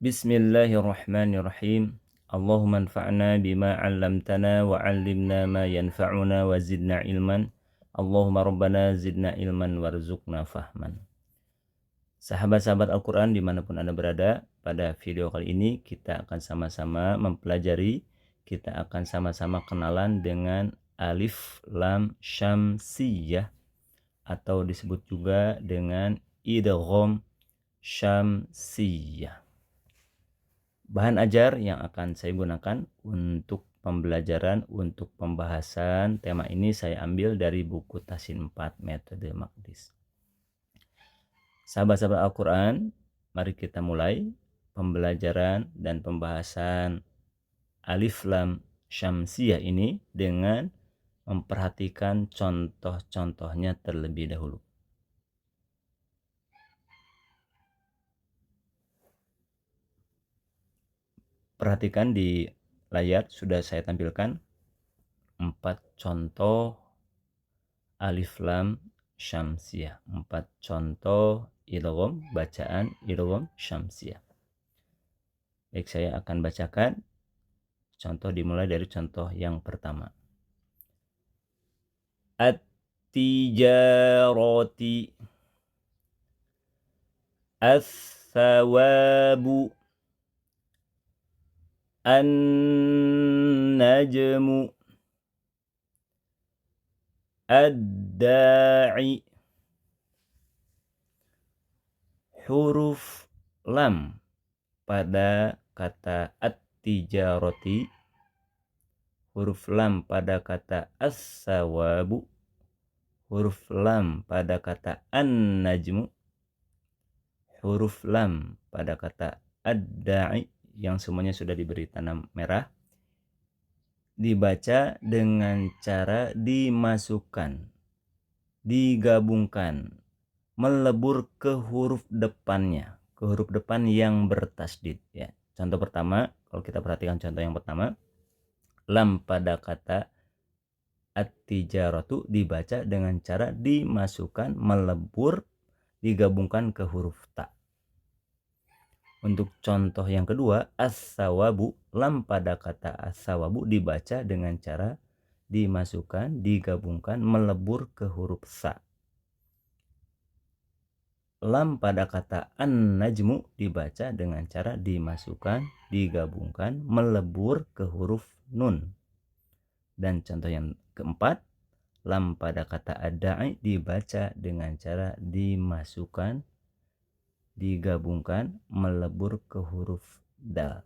Bismillahirrahmanirrahim. Allahumma anfa'na bima 'allamtana wa 'allimna ma yanfa'una wa zidna ilman. Allahumma rabbana zidna ilman warzuqna fahman. Sahabat-sahabat Al-Quran dimanapun Anda berada, pada video kali ini kita akan sama-sama mempelajari, kita akan sama-sama kenalan dengan alif lam syamsiyah atau disebut juga dengan idgham syamsiyah. Bahan ajar yang akan saya gunakan untuk pembelajaran, untuk pembahasan tema ini saya ambil dari buku Tasin 4 Metode Maqdis. Sahabat-sahabat Al-Quran, mari kita mulai pembelajaran dan pembahasan alif lam syamsiyah ini dengan memperhatikan contoh-contohnya terlebih dahulu. Perhatikan di layar sudah saya tampilkan 4 contoh alif lam syamsiyah, 4 contoh idgham, bacaan idgham syamsiyah. Baik, saya akan bacakan contoh dimulai dari contoh yang pertama. At-tijarati, as-sawabu, an-najmu, ad-da'i. Huruf lam pada kata at-tijarati, huruf lam pada kata as-sawabu, huruf lam pada kata an-najmu, huruf lam pada kata ad-da'i yang semuanya sudah diberi tanda merah, dibaca dengan cara dimasukkan, digabungkan, melebur ke huruf depannya, ke huruf depan yang bertasdid ya. Contoh pertama, kalau kita perhatikan contoh yang pertama, lam pada kata at-tijaratu dibaca dengan cara dimasukkan, melebur, digabungkan ke huruf ta. Untuk contoh yang kedua, as-sawabu, lam pada kata as-sawabu dibaca dengan cara dimasukkan, digabungkan, melebur ke huruf sa. Lam pada kata an-najmu dibaca dengan cara dimasukkan, digabungkan, melebur ke huruf nun. Dan contoh yang keempat, lam pada kata ad-da'i dibaca dengan cara dimasukkan, digabungkan, melebur ke huruf dal.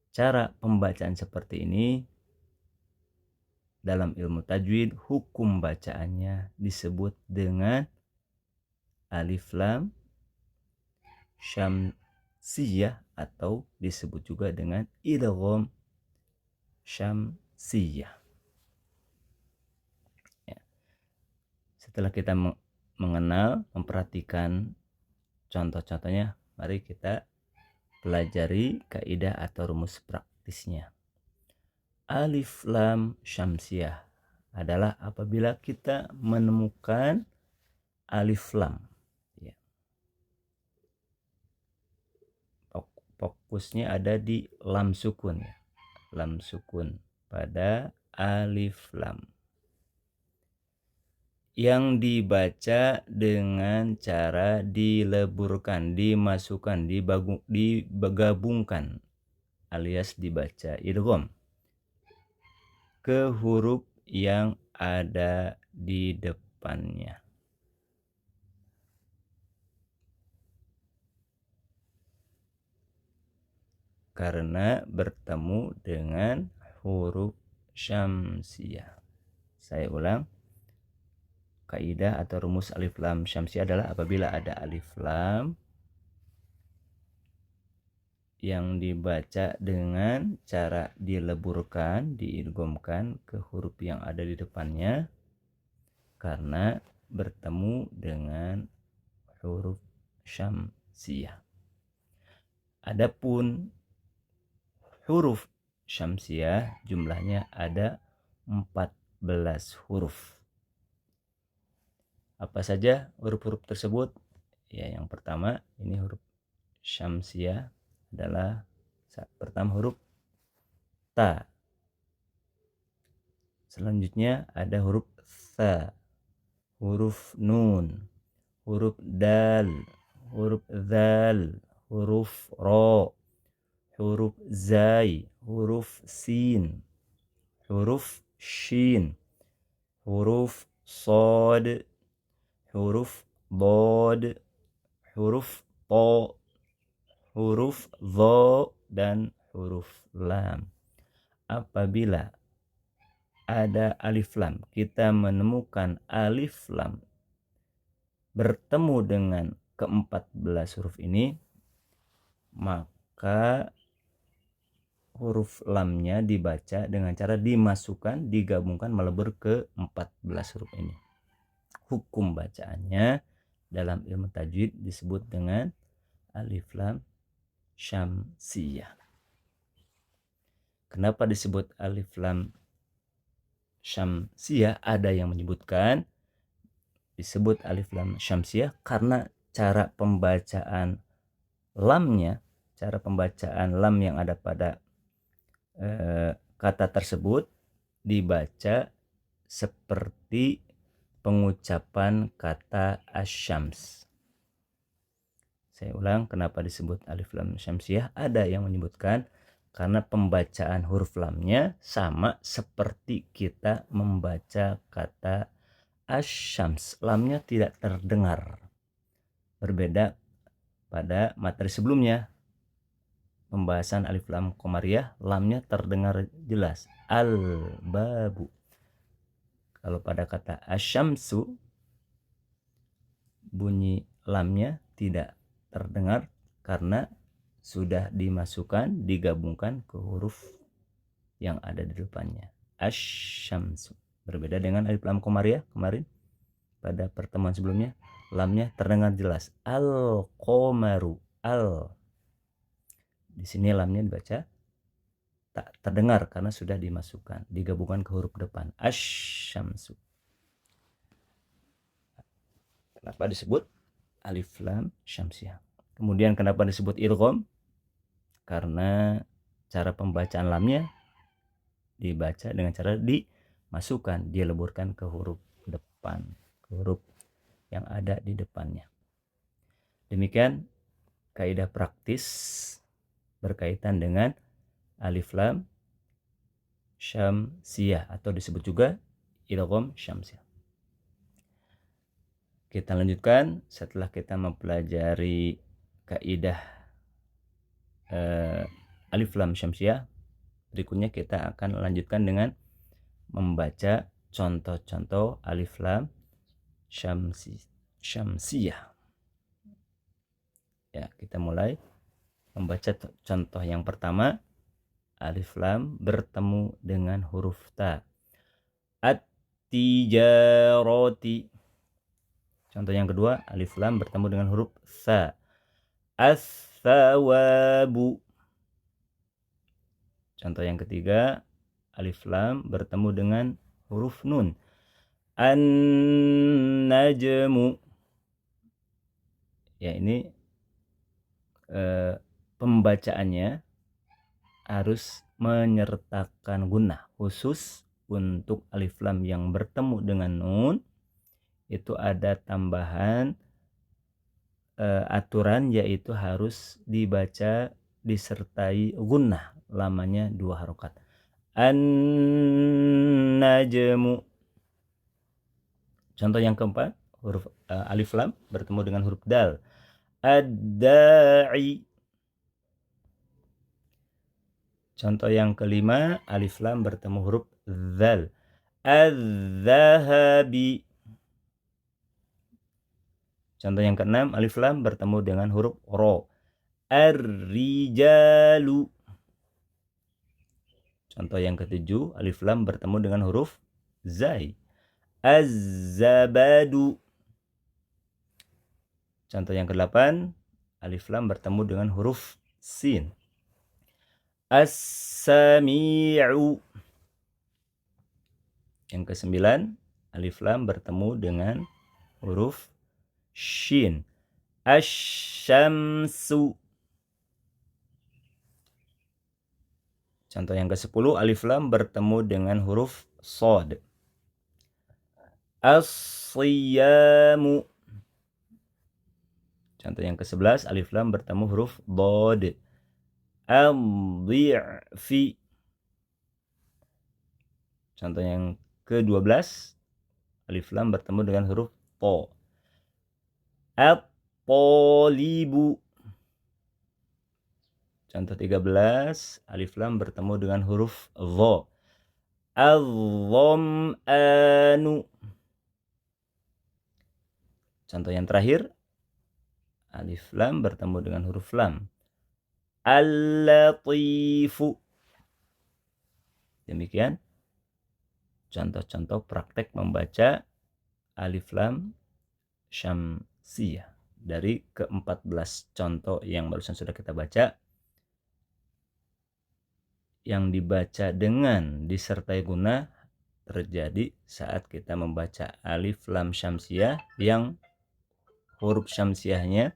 Cara pembacaan seperti ini dalam ilmu tajwid, hukum bacaannya disebut dengan alif lam syamsiyah atau disebut juga dengan idgham syamsiyah. Ya. Setelah kita mengenal, memperhatikan contoh-contohnya, mari kita pelajari kaidah atau rumus praktisnya. Alif lam syamsiyah adalah apabila kita menemukan alif lam. Ya. Fokusnya ada di lam sukun ya. Lam sukun pada alif lam yang dibaca dengan cara dileburkan, dimasukkan, digabungkan alias dibaca idgham ke huruf yang ada di depannya. Karena bertemu dengan huruf syamsiyah. Saya ulang. Kaidah atau rumus alif lam syamsiyah adalah apabila ada alif lam yang dibaca dengan cara dileburkan, diidghamkan ke huruf yang ada di depannya karena bertemu dengan huruf syamsiyah. Adapun huruf syamsiyah jumlahnya ada 14 huruf. Apa saja huruf-huruf tersebut? Ya, yang pertama ini huruf syamsiyah adalah pertama huruf ta. Selanjutnya ada huruf tha, huruf nun, huruf dal, huruf zal, huruf ro, huruf zai, huruf sin, huruf shin, huruf sod, huruf bod, huruf to, huruf dho, dan huruf lam. Apabila ada alif lam, kita menemukan alif lam bertemu dengan ke-14 huruf ini, maka huruf lamnya dibaca dengan cara dimasukkan, digabungkan, melebur ke 14 huruf ini. Hukum bacaannya dalam ilmu tajwid disebut dengan alif lam syamsiyah. Kenapa disebut alif lam syamsiyah? Ada yang menyebutkan disebut alif lam syamsiyah karena cara pembacaan lamnya, cara pembacaan lam yang ada pada kata tersebut dibaca seperti pengucapan kata asyams. Saya ulang, kenapa disebut alif lam syamsiyah? Ada yang menyebutkan karena pembacaan huruf lamnya sama seperti kita membaca kata asyams. Lamnya tidak terdengar. Berbeda pada materi sebelumnya, pembahasan alif lam qamariyah, lamnya terdengar jelas, al-babu. Kalau pada kata asyamsu, bunyi lamnya tidak terdengar karena sudah dimasukkan, digabungkan ke huruf yang ada di depannya, asyamsu. Berbeda dengan alif lam qamariyah kemarin pada pertemuan sebelumnya, lamnya terdengar jelas, al-qamaru, al. Di sini lamnya dibaca tak terdengar karena sudah dimasukkan, digabungkan ke huruf depan, asyamsu. Kenapa disebut alif lam syamsiyah? Kemudian kenapa disebut idgham? Karena cara pembacaan lamnya dibaca dengan cara dimasukkan, dileburkan ke huruf depan, ke huruf yang ada di depannya. Demikian kaidah praktis berkaitan dengan alif lam syamsiyah atau disebut juga idgham syamsiyah. Kita lanjutkan setelah kita mempelajari kaidah alif lam syamsiyah. Berikutnya kita akan lanjutkan dengan membaca contoh-contoh alif lam syamsiyah. Ya, kita mulai membaca contoh yang pertama, alif lam bertemu dengan huruf ta. At-tijarati. Contoh yang kedua, alif lam bertemu dengan huruf sa. As-sawabu. Contoh yang ketiga, alif lam bertemu dengan huruf nun. An-najmu. Ya, ini pembacaannya harus menyertakan gunnah. Khusus untuk alif lam yang bertemu dengan nun, itu ada tambahan aturan, yaitu harus dibaca disertai gunnah, lamanya 2 harokat. An-najmu. Contoh yang keempat, huruf alif lam bertemu dengan huruf dal. Ad-da'i. Contoh yang kelima, alif lam bertemu huruf dzal. Az-zahabi. Contoh yang keenam, alif lam bertemu dengan huruf ro. Ar-rijalu. Contoh yang ketujuh, alif lam bertemu dengan huruf zai. Az-zabadu. Contoh yang kedelapan, alif lam bertemu dengan huruf sin. As-sami'u. Yang kesembilan, alif lam bertemu dengan huruf shin. Asy-syamsu. Contoh yang ke-10, alif lam bertemu dengan huruf shad. As-siyamu. Contoh yang ke-11, alif lam bertemu huruf dhad. Al-dhi'fi. Contoh yang ke-12, alif lam bertemu dengan huruf tha. At-talibu. Contoh 13, alif lam bertemu dengan huruf dha. Al-dham'anu. Contoh yang terakhir, alif lam bertemu dengan huruf lam. Al-latifu. Demikian contoh-contoh praktek membaca alif lam syamsiyah. Dari ke-14 contoh yang barusan sudah kita baca, yang dibaca dengan disertai guna terjadi saat kita membaca alif lam syamsiyah yang huruf syamsiyahnya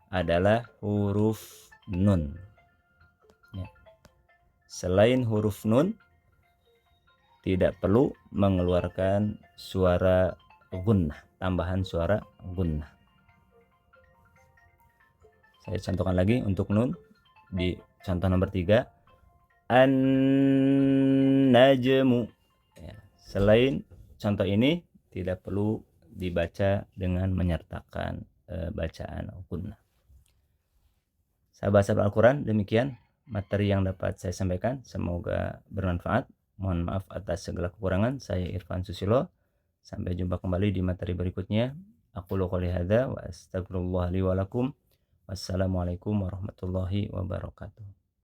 adalah huruf nun. Ya. Selain huruf nun, tidak perlu mengeluarkan suara gunnah, tambahan suara gunnah. Saya contohkan lagi untuk nun di contoh nomor 3. An-najmu. Ya, selain contoh ini tidak perlu dibaca dengan menyertakan bacaan gunnah. Sahabat-sahabat Al-Quran, demikian materi yang dapat saya sampaikan. Semoga bermanfaat. Mohon maaf atas segala kekurangan. Saya Irfan Susilo. Sampai jumpa kembali di materi berikutnya. Aqulu qouli hadza wa astaghfirullah li wa lakum. Wassalamualaikum warahmatullahi wabarakatuh.